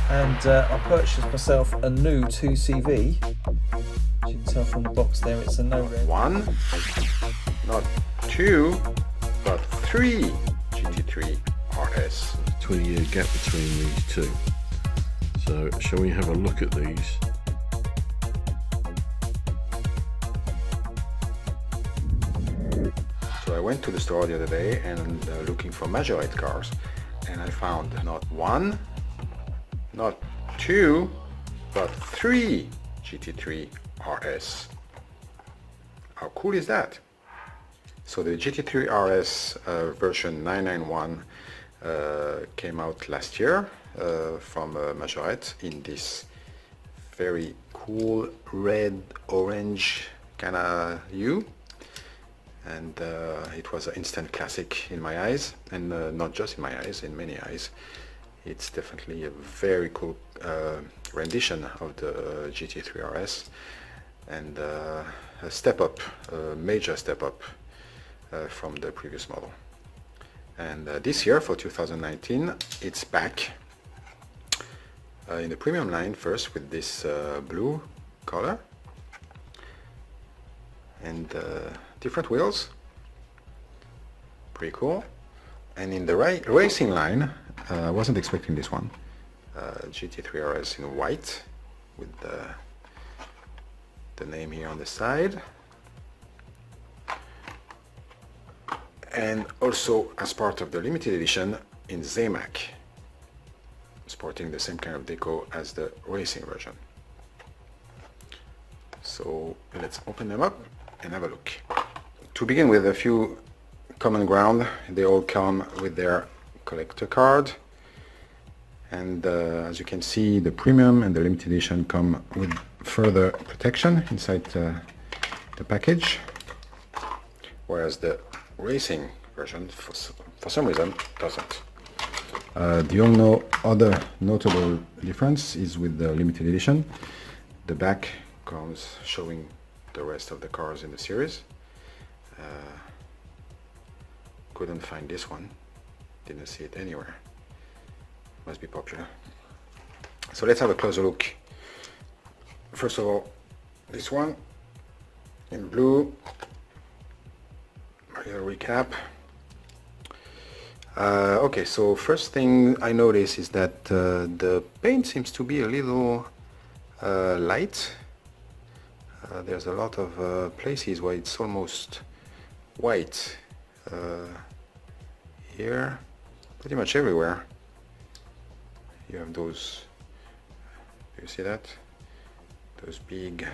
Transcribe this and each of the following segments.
and I purchased myself a new 2CV. As you can tell from the box there, it's a no red. One, not two, but three GT3 RS. 20-year gap between these two. So shall we have a look at these? So I went to the store the other day and looking for majorette cars, and I found not one, not two, but three GT3 RS. How cool is that? So the GT3 RS version 991 came out last year from Majorette in this very cool red orange kind of hue, and it was an instant classic in my eyes, and not just in my eyes, in many eyes. It's definitely a very cool rendition of the GT3 RS, and a step up, a major step up from the previous model. And this year, for 2019, it's back in the premium line, first with this blue color and different wheels, pretty cool. And in the racing line, I wasn't expecting this one, GT3 RS in white with the name here on the side, and also as part of the limited edition in Zamac, sporting the same kind of deco as the racing version. So let's open them up and have a look. To begin with, a few common ground. They all come with their collector card, and as you can see, the premium and the limited edition come with further protection inside the package, whereas the racing version for some reason doesn't. The only other notable difference is with the limited edition. The back comes showing the rest of the cars in the series. Couldn't find this one, didn't see it anywhere. Must be popular. So let's have a closer look. First of all, this one in blue. A recap. Okay, so first thing I notice is that the paint seems to be a little light. There's a lot of places where it's almost white. Here, pretty much everywhere. You have those, do you see that? Those big,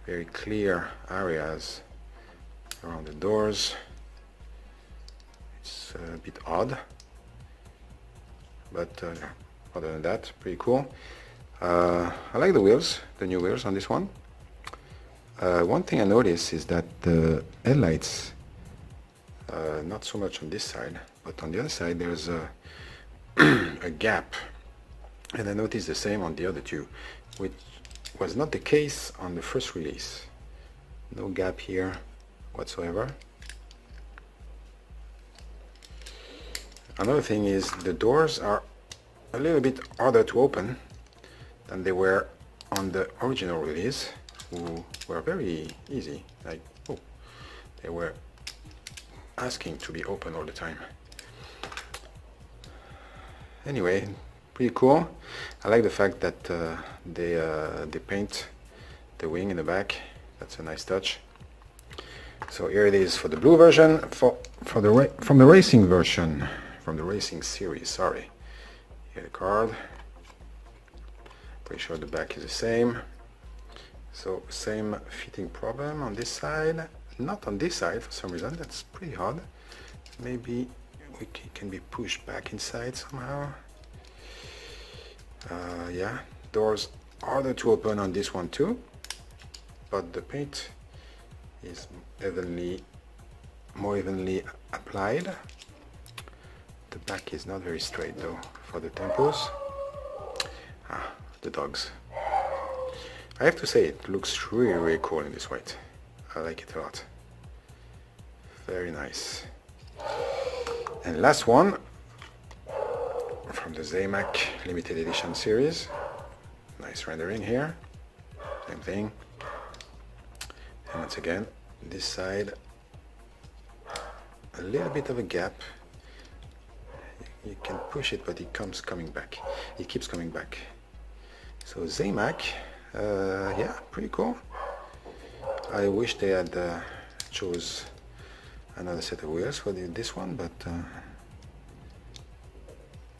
very clear areas around the doors. It's a bit odd, but other than that, pretty cool. I like the wheels, the new wheels on this one. One thing I noticed is that the headlights, not so much on this side, but on the other side there's a, a gap, and I noticed the same on the other two, which was not the case on the first release. No gap here whatsoever. Another thing is the doors are a little bit harder to open than they were on the original release, who were very easy, like, oh, they were asking to be open all the time. Anyway, pretty cool. I like the fact that they paint the wing in the back. That's a nice touch. So here it is for the blue version, from the racing version, from the racing series. Sorry. Here the card. Pretty sure the back is the same. So same fitting problem on this side. Not on this side for some reason. That's pretty odd. Maybe it can be pushed back inside somehow. Yeah, doors harder to open on this one too, but the paint is more evenly applied. The back is not very straight though for the tempos. The dogs. I have to say it looks really, really cool in this white. I like it a lot. Very nice. And last one from from the Zamac limited edition series. Nice rendering here. Same thing. And once again, this side, a little bit of a gap. You can push it, but it keeps coming back. So Zamac, yeah, pretty cool. I wish they had chose another set of wheels for this one, but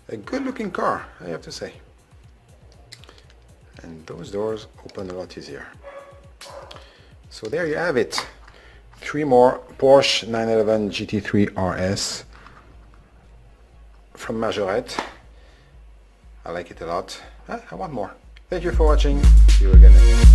a good looking car, I have to say. And those doors open a lot easier. So there you have it. 3 more Porsche 911 GT3 RS from Majorette. I like it a lot. I want more. Thank you for watching. See you again next time.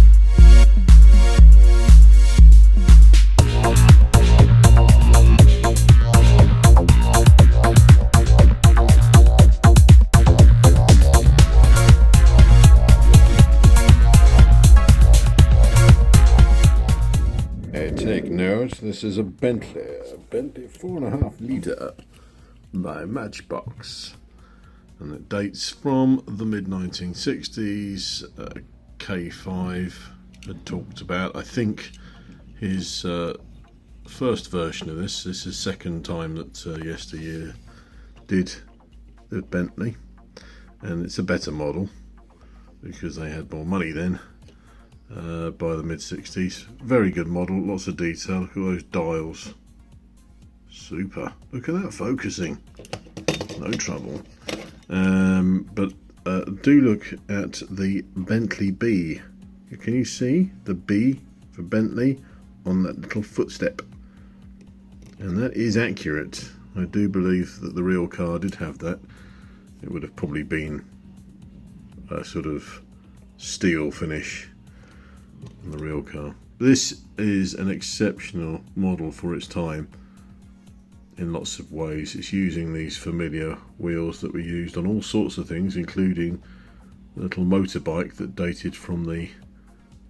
Take note, this is a Bentley 4.5 litre by Matchbox, and it dates from the mid 1960s. K5 had talked about, I think, his first version of this. This is the second time that Yesteryear did the Bentley, and it's a better model because they had more money then. By the mid 60s, very good model, lots of detail. Look at those dials, super. Look at that focusing, no trouble. But do look at the Bentley B. Can you see the B for Bentley on that little footstep? And that is accurate. I do believe that the real car did have that. It would have probably been a sort of steel finish on the real car. This is an exceptional model for its time in lots of ways. It's using these familiar wheels that were used on all sorts of things, including the little motorbike that dated from the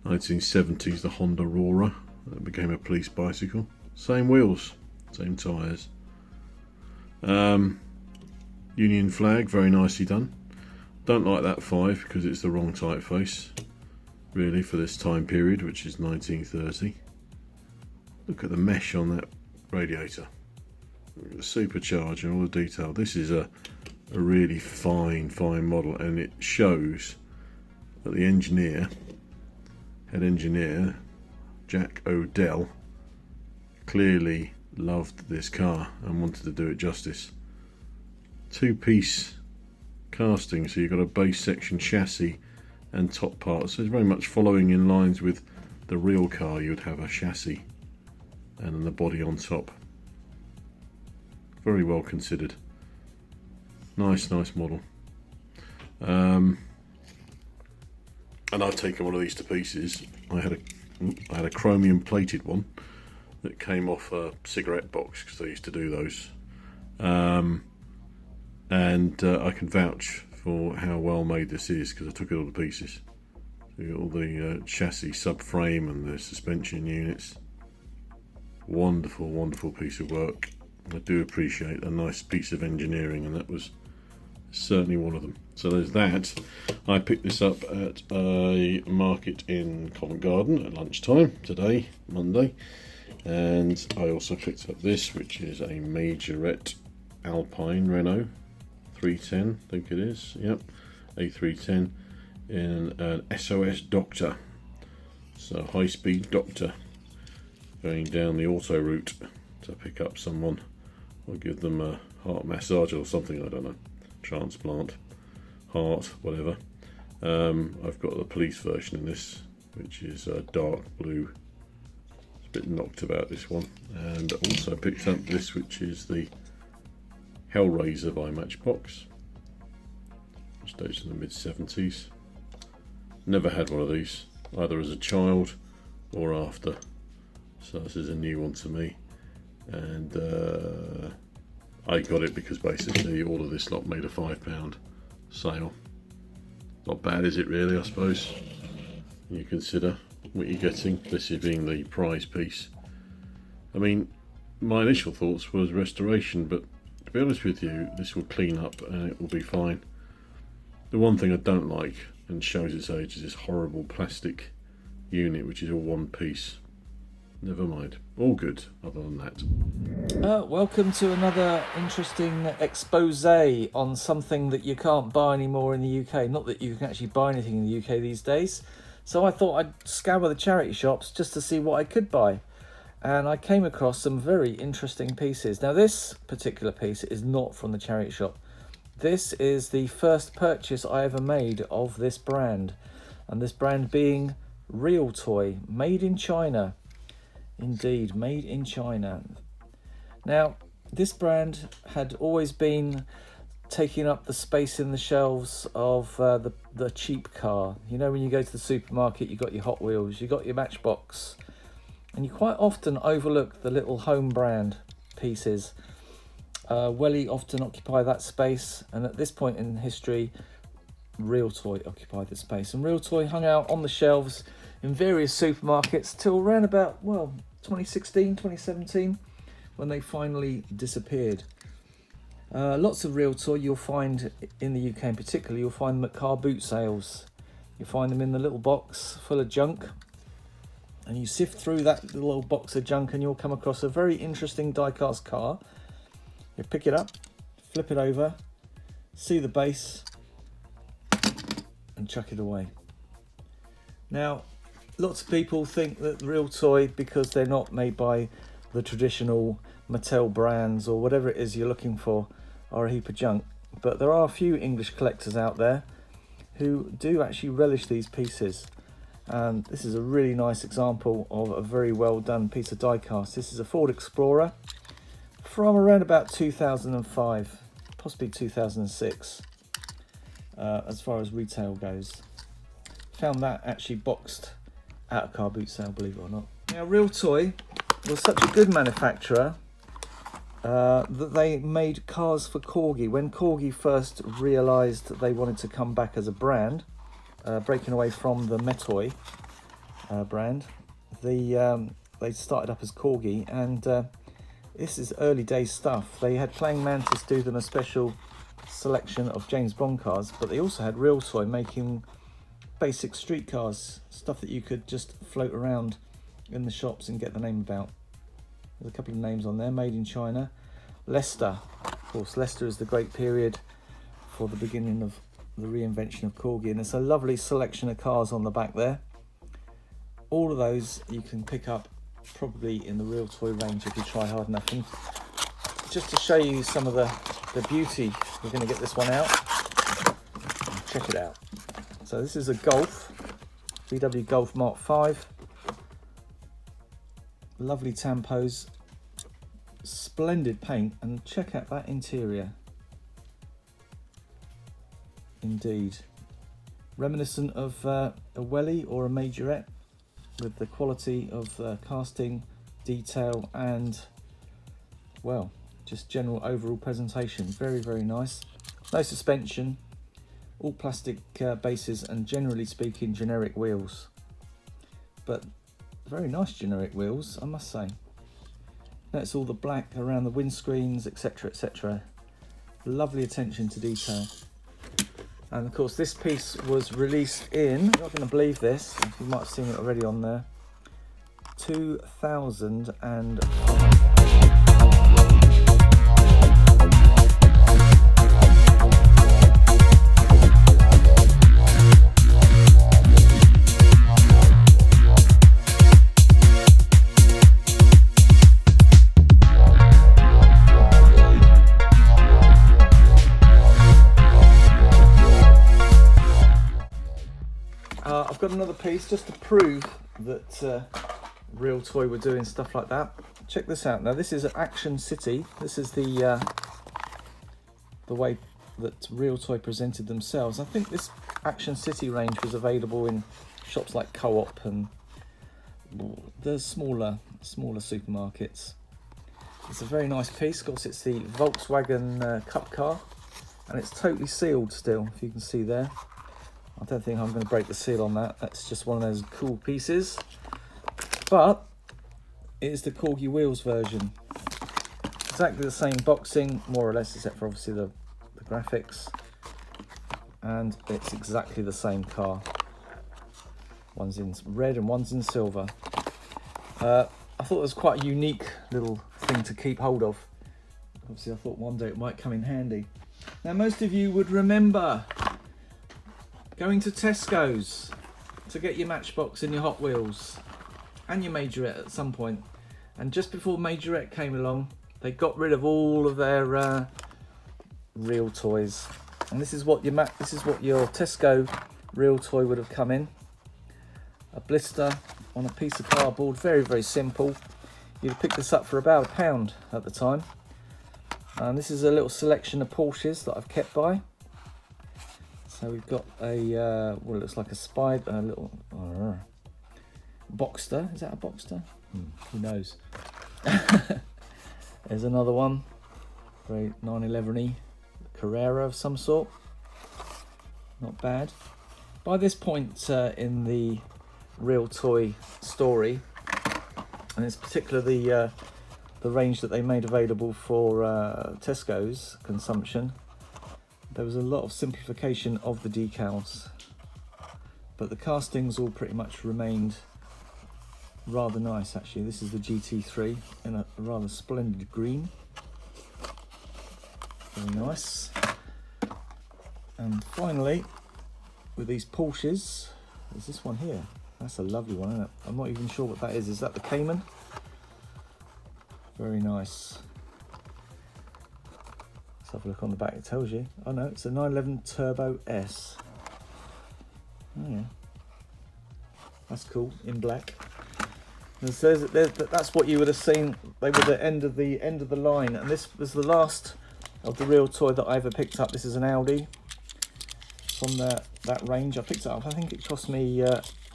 1970s, the Honda Aurora, that became a police bicycle. Same wheels, same tyres. Union flag, very nicely done. Don't like that 5 because it's the wrong typeface, really, for this time period, which is 1930. Look at the mesh on that radiator. Look at the supercharger and all the detail. This is a really fine model, and it shows that the head engineer, Jack Odell, clearly loved this car and wanted to do it justice. 2-piece casting, so you've got a base section, chassis and top parts. So it's very much following in lines with the real car. You would have a chassis and then the body on top. Very well considered. Nice model. And I've taken one of these to pieces. I had a chromium plated one that came off a cigarette box, because they used to do those. And I can vouch for how well made this is, because I took it all to pieces. All the chassis, subframe and the suspension units. Wonderful piece of work. I do appreciate a nice piece of engineering, and that was certainly one of them. So there's that. I picked this up at a market in Covent Garden at lunchtime today, Monday, and I also picked up this, which is a Majorette Alpine Renault 310, I think it is, yep, A310 in an SOS Doctor, so high-speed Doctor, going down the auto route to pick up someone or give them a heart massage or something, I don't know, transplant, heart, whatever. I've got the police version in this, which is dark blue. It's a bit knocked about, this one. And also picked up this, which is the Hellraiser by Matchbox, which dates in the mid 70s. Never had one of these, either as a child or after, so this is a new one to me. And I got it because basically all of this lot made a £5 sale. Not bad, is it really, I suppose? You consider what you're getting, this is being the prize piece. I mean, my initial thoughts was restoration, but to be honest with you, this will clean up and it will be fine. The one thing I don't like and shows its age is this horrible plastic unit, which is all one piece. Never mind. All good, other than that. Welcome to another interesting expose on something that you can't buy anymore in the UK. Not that you can actually buy anything in the UK these days. So I thought I'd scour the charity shops just to see what I could buy. And I came across some very interesting pieces. Now this particular piece is not from the charity shop. This is the first purchase I ever made of this brand. And this brand being Realtoy, made in China. Indeed, made in China. Now, this brand had always been taking up the space in the shelves of the cheap car. You know, when you go to the supermarket, you got your Hot Wheels, you got your Matchbox, and you quite often overlook the little home brand pieces. Welly often occupy that space, and at this point in history, Realtoy occupied the space. And Realtoy hung out on the shelves in various supermarkets till around about, well, 2016, 2017, when they finally disappeared. Lots of Realtoy you'll find in the UK in particular, you'll find them at car boot sales. You'll find them in the little box full of junk, and you sift through that little old box of junk and you'll come across a very interesting die-cast car. You pick it up, flip it over, see the base, and chuck it away. Now, lots of people think that Realtoy, because they're not made by the traditional Mattel brands or whatever it is you're looking for, are a heap of junk. But there are a few English collectors out there who do actually relish these pieces. And this is a really nice example of a very well done piece of die-cast. This is a Ford Explorer from around about 2005, possibly 2006, as far as retail goes. Found that actually boxed at a car boot sale, believe it or not. Now, Realtoy was such a good manufacturer that they made cars for Corgi. When Corgi first realised that they wanted to come back as a brand, breaking away from the Metoy brand, they started up as Corgi, and this is early days stuff. They had Playing Mantis do them a special selection of James Bond cars, but they also had Realtoy making basic street cars, stuff that you could just float around in the shops and get the name about. There's a couple of names on there, made in China. Leicester, of course, Leicester is the great period for the beginning of the reinvention of Corgi, and there's a lovely selection of cars on the back there. All of those you can pick up probably in the Realtoy range if you try hard enough. And just to show you some of the beauty, we're going to get this one out. Check it out. So this is a Golf, VW Golf Mark 5. Lovely tampos, splendid paint, and check out that interior. Indeed. Reminiscent of a Welly or a Majorette, with the quality of casting, detail, and, well, just general overall presentation. Very, very nice. No suspension. All plastic bases, and generally speaking generic wheels, but very nice generic wheels, I must say. That's all the black around the windscreens, etc, etc. Lovely attention to detail. And of course this piece was released in, you're not going to believe this, you might have seen it already on there, 2005. I've got another piece just to prove that Realtoy were doing stuff like that. Check this out. Now this is Action City. This is the way that Realtoy presented themselves. I think this Action City range was available in shops like Co-op and the smaller supermarkets. It's a very nice piece. Of course, it's the Volkswagen Cup car, and it's totally sealed still, if you can see there. I don't think I'm going to break the seal on that. That's just one of those cool pieces. But it is the Corgi Wheels version. Exactly the same boxing, more or less, except for obviously the graphics. and it's exactly the same car. One's in red and one's in silver. I thought it was quite a unique little thing to keep hold of. Obviously I thought one day it might come in handy. Now most of you would remember going to Tesco's to get your Matchbox and your Hot Wheels and your Majorette at some point. And just before Majorette came along, they got rid of all of their Realtoys. And this is what your Tesco Realtoy would have come in. A blister on a piece of cardboard, very, very simple. You'd pick this up for about £1 at the time. And this is a little selection of Porsches that I've kept by. So we've got a, well, it looks like a spider, a little Boxster. Is that a Boxster? Who knows? There's another one, very 911-y Carrera of some sort. Not bad. By this point in the Realtoy story, and it's particularly the range that they made available for Tesco's consumption, there was a lot of simplification of the decals, but the castings all pretty much remained rather nice actually. This is the GT3 in a rather splendid green. Very nice. And finally, with these Porsches, there's this one here. That's a lovely one, isn't it? I'm not even sure what that is. Is that the Cayman? Very nice. Let's have a look on the back, it tells you. Oh no, it's a 911 Turbo S. Oh yeah. That's cool, in black. That's what you would have seen. They were the end of the line, and this was the last of the Realtoy that I ever picked up. This is an Audi from that range. I picked it up. I think it cost me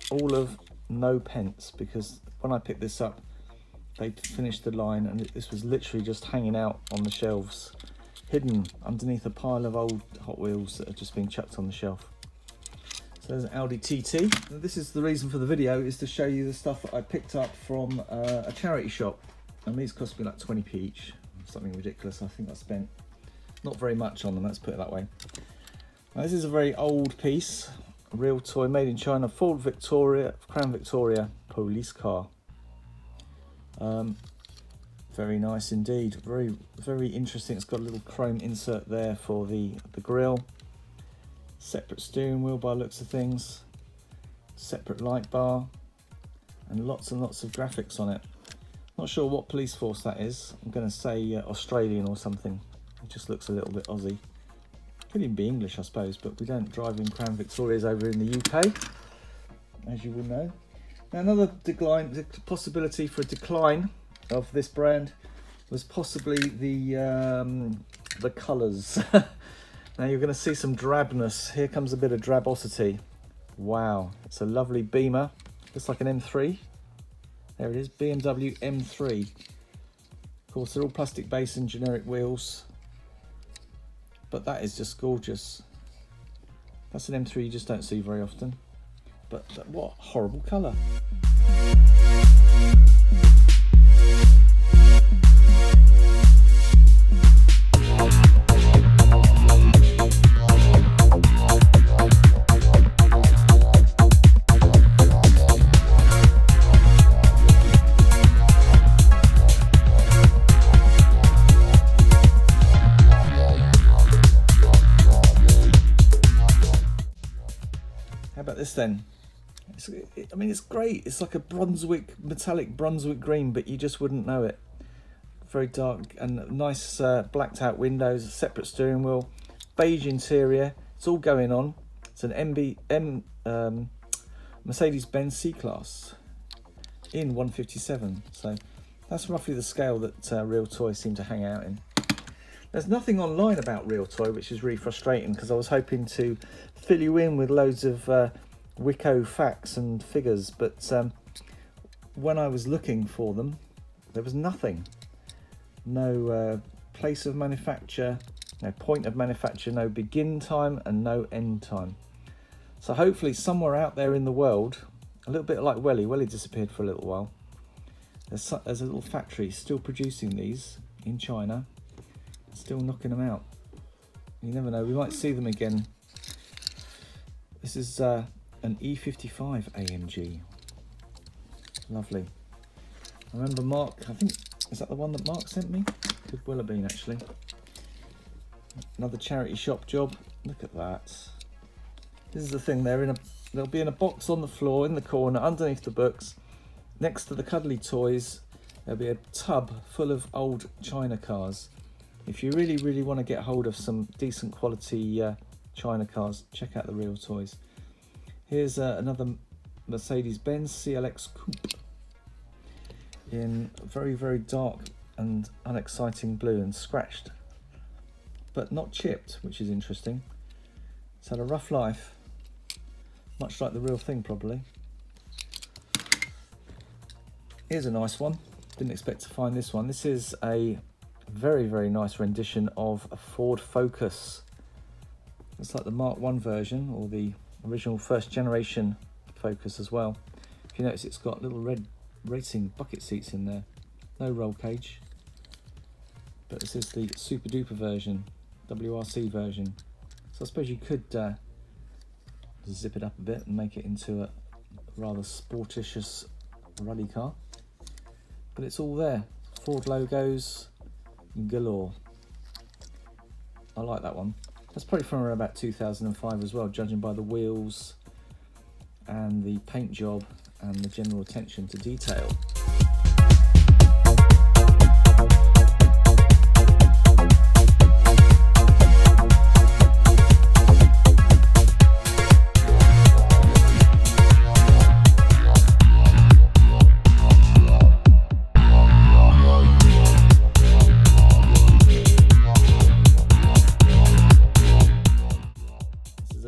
all of no pence, because when I picked this up, they finished the line, and this was literally just hanging out on the shelves, hidden underneath a pile of old Hot Wheels that had just been chucked on the shelf. So there's an Audi TT. This is the reason for the video, is to show you the stuff that I picked up from a charity shop. And these cost me like 20p each, something ridiculous. I think I spent not very much on them, let's put it that way. Now, this is a very old piece, a Realtoy made in China, Ford Victoria, Crown Victoria police car. Very nice indeed, very, very interesting. It's got a little chrome insert there for the grille. Separate steering wheel by looks of things, separate light bar, and lots of graphics on it. Not sure what police force that is. I'm going to say Australian or something. It just looks a little bit Aussie. Could even be English, I suppose, but we don't drive in Crown Victorias over in the UK, as you will know. Now, another possibility for a decline of this brand was possibly the colours. Now you're going to see some drabness. Here comes a bit of drabosity. Wow, it's a lovely Beamer. Looks like an M3. There it is, BMW M3. Of course, they're all plastic base and generic wheels, but that is just gorgeous. That's an M3 you just don't see very often. But what horrible colour. How about this then? I mean, it's great. It's like a metallic Brunswick green, but you just wouldn't know it. Very dark and nice blacked out windows, separate steering wheel, beige interior. It's all going on. It's an Mercedes-Benz C-Class in 157. So that's roughly the scale that Realtoy seem to hang out in. There's nothing online about Realtoy, which is really frustrating, because I was hoping to fill you in with loads of Wico facts and figures, but when I was looking for them, there was nothing. No place of manufacture, no point of manufacture, no begin time and no end time. So hopefully somewhere out there in the world, a little bit like Welly disappeared for a little while, there's a little factory still producing these in China, still knocking them out. You never know, we might see them again This is an E55 AMG. Lovely. I remember Mark, I think, is that the one that Mark sent me? Could well have been, actually. Another charity shop job. Look at that. This is the thing, they'll be in a box on the floor in the corner underneath the books. Next to the cuddly toys, there'll be a tub full of old China cars. If you really, really want to get hold of some decent quality China cars, check out the Realtoys. Here's another Mercedes-Benz CLX Coupe in very, very dark and unexciting blue and scratched, but not chipped, which is interesting. It's had a rough life, much like the real thing probably. Here's a nice one. Didn't expect to find this one. This is a very, very nice rendition of a Ford Focus. It's like the Mark 1 version, or the original first generation Focus as well. If you notice, it's got little red racing bucket seats in there. No roll cage. But this is the super duper version, WRC version. So I suppose you could zip it up a bit and make it into a rather sporticious rally car. But it's all there. Ford logos galore. I like that one. That's probably from around about 2005 as well, judging by the wheels and the paint job and the general attention to detail.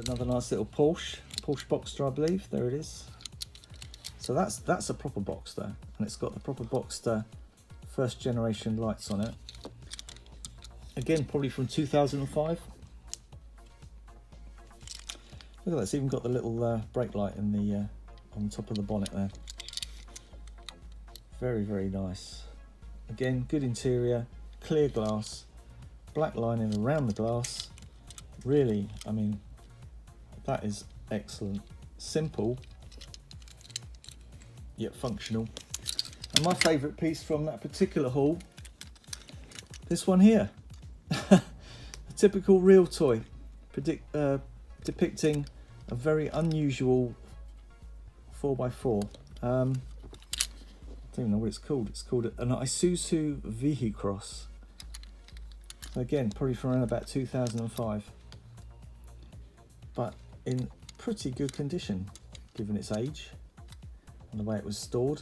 Another nice little Porsche Boxster, I believe. There it is. So that's a proper Boxster, and it's got the proper Boxster first generation lights on it. Again, probably from 2005. Look at that, it's even got the little brake light in the on top of the bonnet there. Very, very nice. Again, good interior, clear glass, black lining around the glass. Really, I mean, that is excellent. Simple, yet functional. And my favourite piece from that particular haul, this one here. A typical Realtoy, depicting a very unusual 4x4. I don't even know what it's called. It's called an Isuzu Vehicross. So again, probably from around about 2005. But in pretty good condition, given its age and the way it was stored.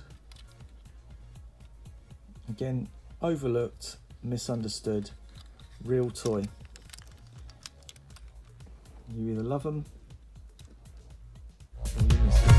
Again, overlooked, misunderstood, Realtoy. You either love them or you miss them.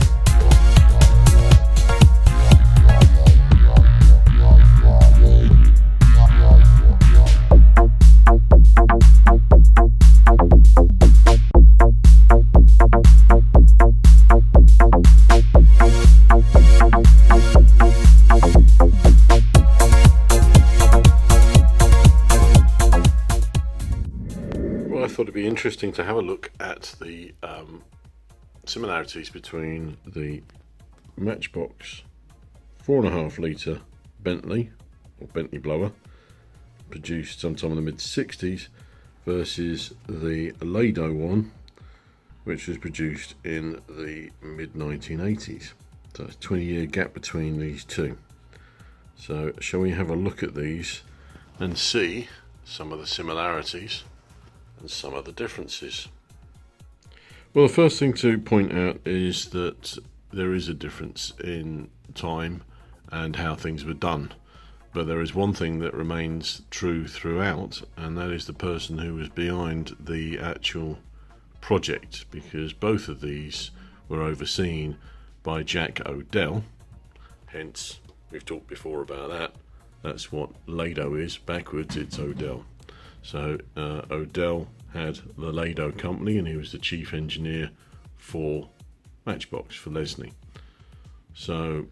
I thought it'd be interesting to have a look at the similarities between the Matchbox 4.5 litre Bentley or Bentley blower produced sometime in the mid-60s versus the Lado one, which was produced in the mid-1980s. So it's a 20-year gap between these two. So shall we have a look at these and see some of the similarities and some of the differences? Well, the first thing to point out is that there is a difference in time and how things were done. But there is one thing that remains true throughout, and that is the person who was behind the actual project, because both of these were overseen by Jack Odell. Hence, we've talked before about that. That's what Lado is. Backwards, it's Odell. So Odell had the Lado company, and he was the chief engineer for Matchbox, for Leslie. So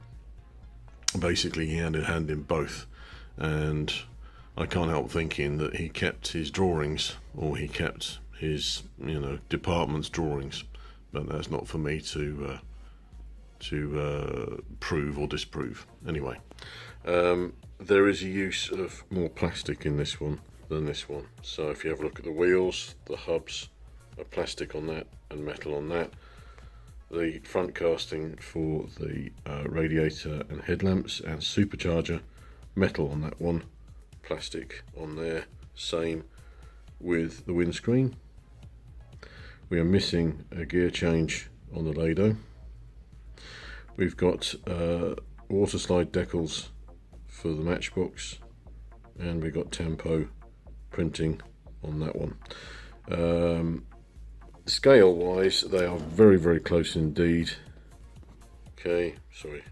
basically he had a hand in both, and I can't help thinking that he kept his drawings, or he kept his department's drawings, but that's not for me to prove or disprove. Anyway, there is a use of more plastic in this one than this one. So if you have a look at the wheels, the hubs are plastic on that and metal on that. The front casting for the radiator and headlamps and supercharger, metal on that one, plastic on there. Same with the windscreen. We are missing a gear change on the Lado. We've got water slide decals for the Matchbox, and we've got Tempo printing on that one. Scale wise, they are very, very close indeed. Okay, sorry.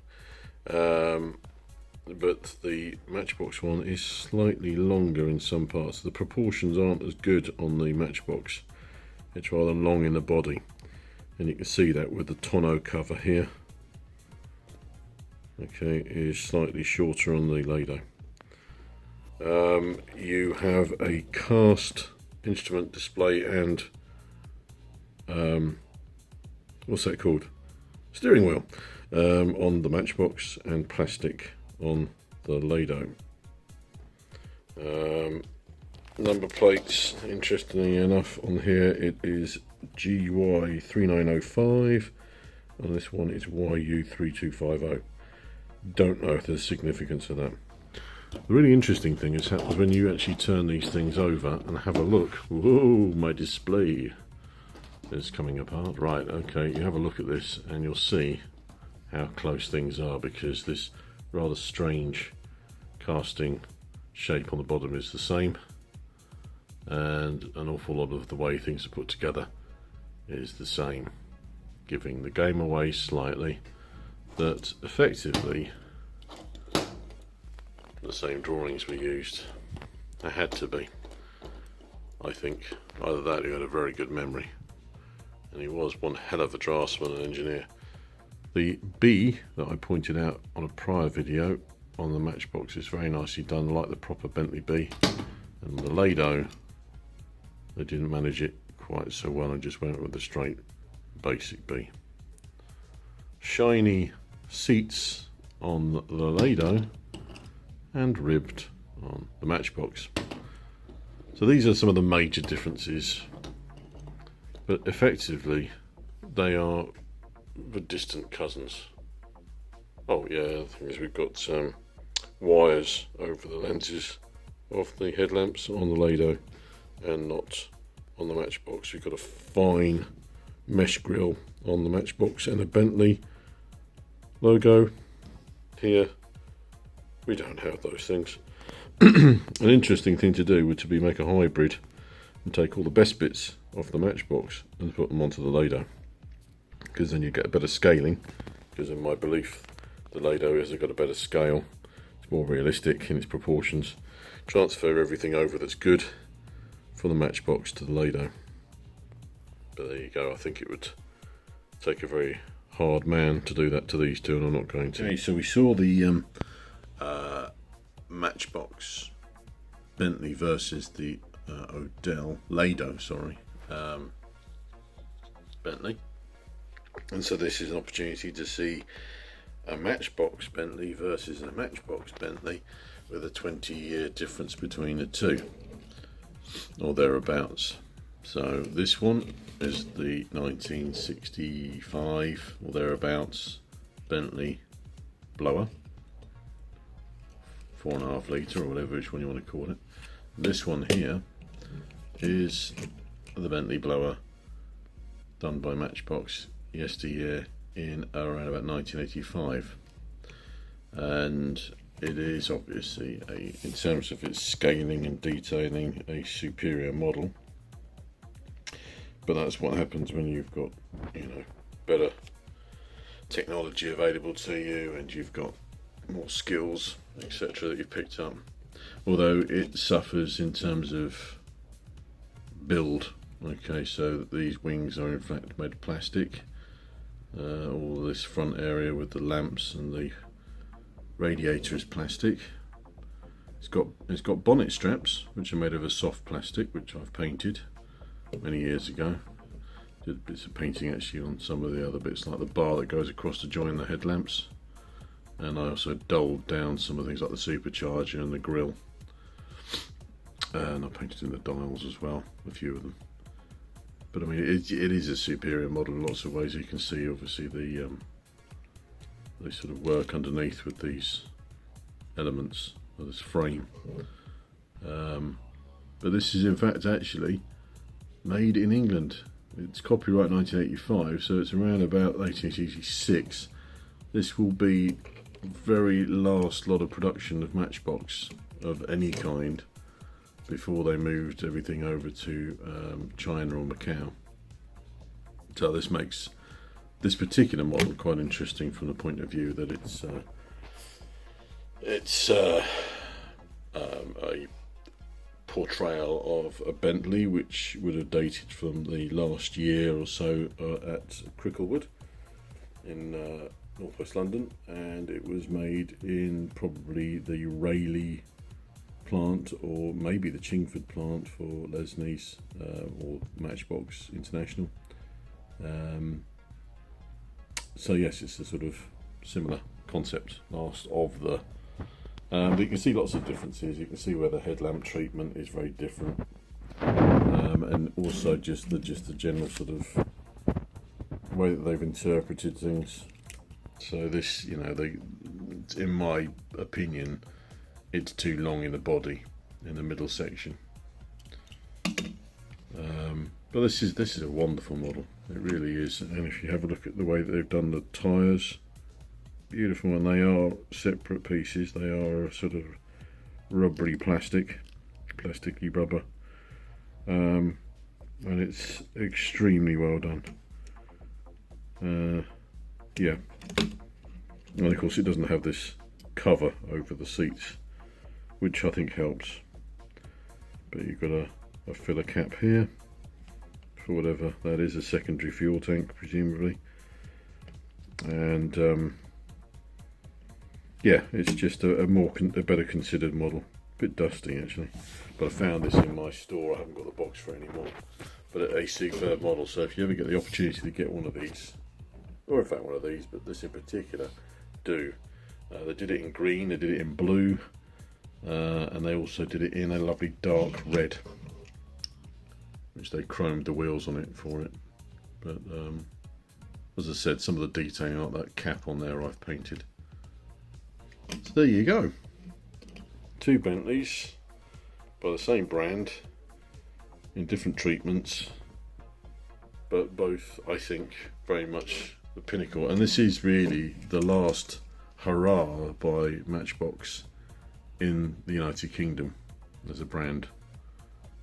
But the Matchbox one is slightly longer in some parts. The proportions aren't as good on the Matchbox. It's rather long in the body, and you can see that with the tonneau cover here. Okay, it is slightly shorter on the Lado. You have a cast instrument display and what's that called? Steering wheel on the Matchbox, and plastic on the Lado. Number plates, interestingly enough, on here it is GY3905, and this one is YU3250. Don't know if there's significance of that. The really interesting thing is happens when you actually turn these things over and have a look. Whoa, my display is coming apart. Right, okay, you have a look at this and you'll see how close things are, because this rather strange casting shape on the bottom is the same, and an awful lot of the way things are put together is the same, giving the game away slightly that effectively the same drawings were used. They had to be, I think. Either that or he had a very good memory, and he was one hell of a draftsman and engineer. The B that I pointed out on a prior video on the Matchbox is very nicely done, like the proper Bentley B. And the Lado, they didn't manage it quite so well and just went with the straight basic B. Shiny seats on the Lado and ribbed on the Matchbox. So these are some of the major differences, but effectively they are the distant cousins. Oh yeah, the thing is we've got wires over the lenses of the headlamps on the Lado and not on the Matchbox. We've got a fine mesh grille on the Matchbox and a Bentley logo here. We don't have those things. An interesting thing to do would to be make a hybrid and take all the best bits off the Matchbox and put them onto the Lado, because then you get a better scaling, because in my belief the Lado has got a better scale, it's more realistic in its proportions. Transfer everything over that's good from the Matchbox to the Lado. But there you go, I think it would take a very hard man to do that to these two, and I'm not going to. Okay, so we saw the Matchbox Bentley versus the Lado Bentley, and so this is an opportunity to see a Matchbox Bentley versus a Matchbox Bentley with a 20-year difference between the two, or thereabouts. So this one is the 1965 or thereabouts Bentley blower, 4.5 litre or whatever which one you want to call it. This one here is the Bentley blower done by Matchbox yesteryear in around about 1985, and it is obviously in terms of its scaling and detailing, a superior model. But that's what happens when you've got, better technology available to you, and you've got more skills, etc., that you've picked up. Although it suffers in terms of build. Okay, so these wings are in fact made of plastic. All this front area with the lamps and the radiator is plastic. It's got bonnet straps which are made of a soft plastic, which I've painted many years ago. bits of painting actually on some of the other bits, like the bar that goes across to join the headlamps. And I also dulled down some of the things like the supercharger and the grille. And I painted in the dials as well, a few of them. But I mean, it is a superior model in lots of ways. You can see obviously the they sort of work underneath with these elements of this frame. But this is in fact actually made in England. It's copyright 1985, so it's around about 1886. This will be very last lot of production of Matchbox of any kind before they moved everything over to China or Macau. So this makes this particular model quite interesting from the point of view that it's a portrayal of a Bentley which would have dated from the last year or so at Cricklewood in northwest London, and it was made in probably the Rayleigh plant or maybe the Chingford plant for Lesney's or Matchbox International. So yes, it's a sort of similar concept last of the but you can see lots of differences. You can see where the headlamp treatment is very different, and also just the general sort of way that they've interpreted things. So this, you know, in my opinion, it's too long in the body, in the middle section. But this is a wonderful model. It really is. And if you have a look at the way that they've done the tyres, beautiful. And they are separate pieces. They are a sort of rubbery plasticky rubber, and it's extremely well done. Yeah, and of course it doesn't have this cover over the seats, which I think helps. But you've got a filler cap here for whatever that is, a secondary fuel tank presumably. And yeah, it's just a better considered model. A bit dusty actually, but I found this in my store. I haven't got the box for it anymore, but a superb model. So if you ever get the opportunity to get one of these, or in fact one of these, but this in particular, do. They did it in green, they did it in blue, and they also did it in a lovely dark red, which they chromed the wheels on it for it. But as I said, some of the detailing, like that cap on there, I've painted. So there you go. Two Bentleys by the same brand in different treatments, but both, I think, very much the pinnacle. And this is really the last hurrah by Matchbox in the United Kingdom as a brand,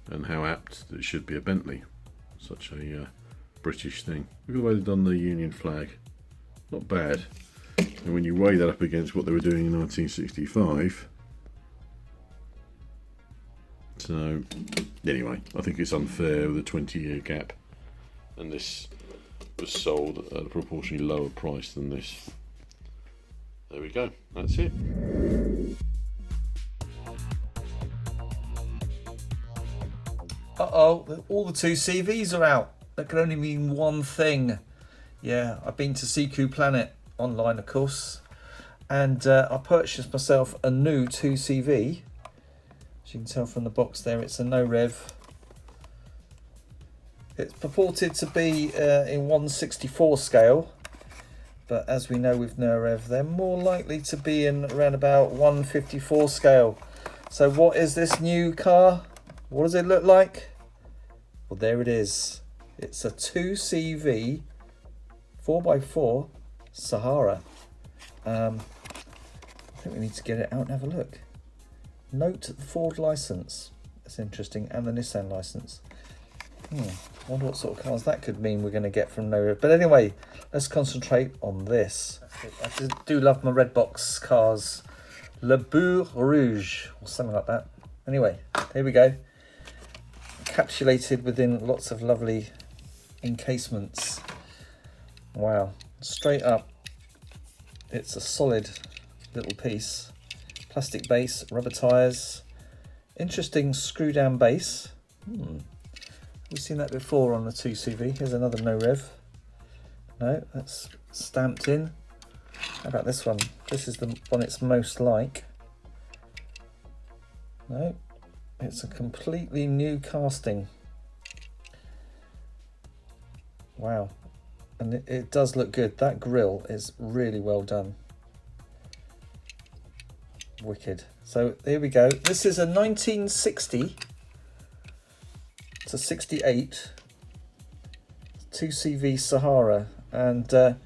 and how apt it should be a Bentley, such a British thing. Look at the way they've done the Union flag, not bad. And when you weigh that up against what they were doing in 1965, so anyway, I think it's unfair with a 20-year gap, and this was sold at a proportionally lower price than this. There we go, that's it. Uh-oh, all the two CVs are out. That can only mean one thing. Yeah, I've been to CQ Planet online, of course, and I purchased myself a new 2CV. As you can tell from the box there, it's a no rev. It's purported to be in 1/64 scale, but as we know with no rev, they're more likely to be in around about 1/54 scale. So what is this new car? What does it look like? Well, there it is. It's a 2CV 4x4 Sahara. I think we need to get it out and have a look. Note the Ford license. That's interesting, and the Nissan license. Wonder what sort of cars that could mean we're going to get from nowhere. But anyway, let's concentrate on this. I do love my red box cars. Le Bourg Rouge, or something like that. Anyway, here we go. Encapsulated within lots of lovely encasements. Wow, straight up. It's a solid little piece. Plastic base, rubber tyres. Interesting screw down base. We've seen that before on the 2CV. Here's another no rev. No, that's stamped in. How about this one? This is the one it's most like. No, it's a completely new casting. Wow, and it does look good. That grille is really well done. Wicked. So here we go. This is a 1960 to 68 2CV Sahara, and the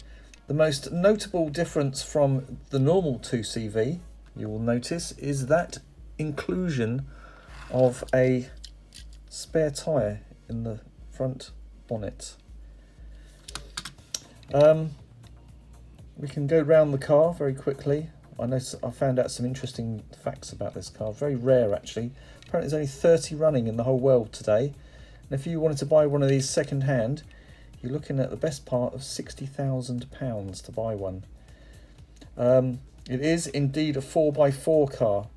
most notable difference from the normal 2CV, you will notice, is that inclusion of a spare tyre in the front bonnet. We can go round the car very quickly. I found out some interesting facts about this car, very rare actually. Apparently there's only 30 running in the whole world today, and if you wanted to buy one of these second hand, you're looking at the best part of £60,000 to buy one. It is indeed a 4x4 car,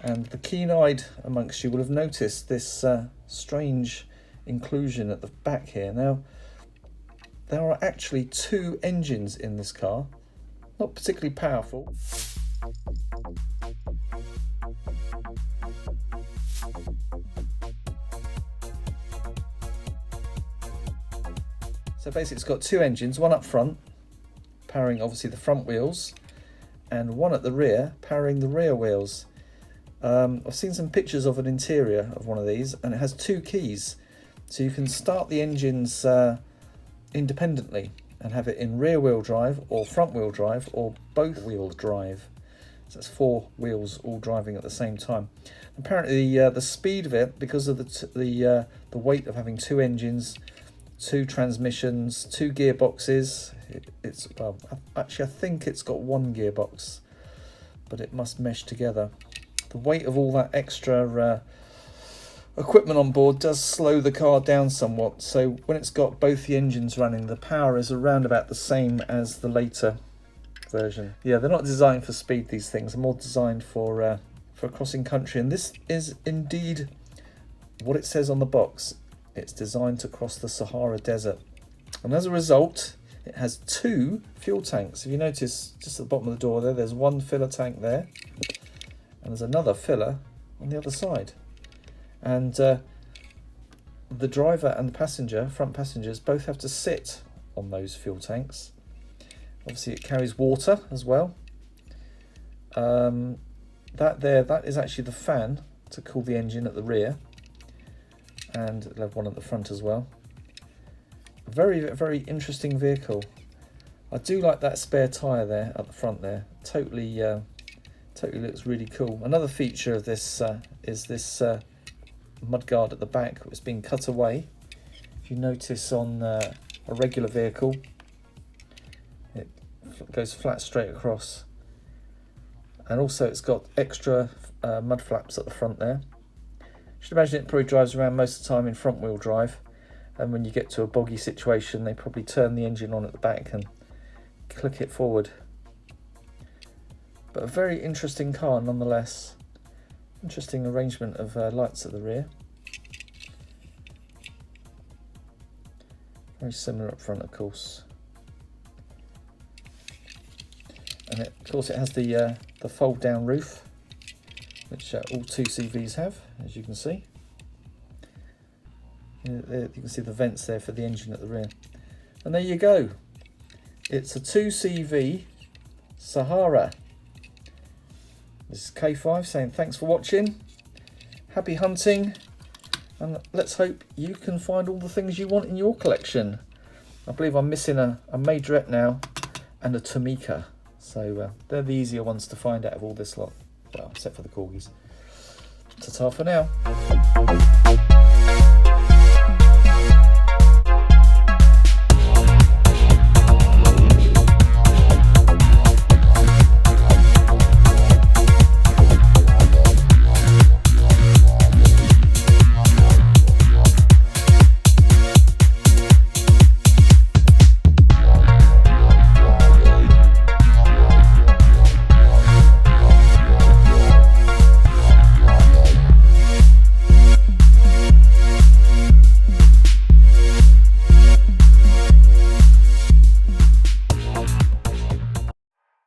and the keen-eyed amongst you will have noticed this strange inclusion at the back here. Now, there are actually 2 engines in this car, not particularly powerful. So basically it's got 2 engines, one up front, powering obviously the front wheels, and one at the rear, powering the rear wheels. I've seen some pictures of an interior of one of these, and it has 2 keys. So you can start the engines independently and have it in rear wheel drive or front wheel drive or both wheel drive. So that's 4 wheels all driving at the same time. Apparently the speed of it, because of the weight of having 2 engines, 2 transmissions, 2 gearboxes, it's well, actually I think it's got 1 gearbox, but it must mesh together. The weight of all that extra equipment on board does slow the car down somewhat, so when it's got both the engines running, the power is around about the same as the later version. Yeah, they're not designed for speed, these things. They're more designed for crossing country, and this is indeed what it says on the box. It's designed to cross the Sahara Desert, and as a result it has 2 fuel tanks. If you notice just at the bottom of the door there's 1 filler tank there, and there's another filler on the other side. And the driver and the passenger, front passengers, both have to sit on those fuel tanks. Obviously it carries water as well. That is actually the fan to cool the engine at the rear, and it'll have one at the front as well. Very, very interesting vehicle. I do like that spare tyre there at the front there. Totally looks really cool. Another feature of this is this mudguard at the back. It's been cut away. If you notice on a regular vehicle, it goes flat straight across, and also it's got extra mud flaps at the front there. You should imagine it probably drives around most of the time in front wheel drive, and when you get to a boggy situation they probably turn the engine on at the back and click it forward. But a very interesting car nonetheless. Interesting arrangement of lights at the rear. Very similar up front, of course. And of course it has the fold down roof, which all 2CVs have, as you can see. You can see the vents there for the engine at the rear. And there you go. It's a 2CV Sahara. This is K5 saying thanks for watching, happy hunting, and let's hope you can find all the things you want in your collection. I believe I'm missing a majorette now and a Tomica, so they're the easier ones to find out of all this lot, well, except for the corgis. Ta-ta for now.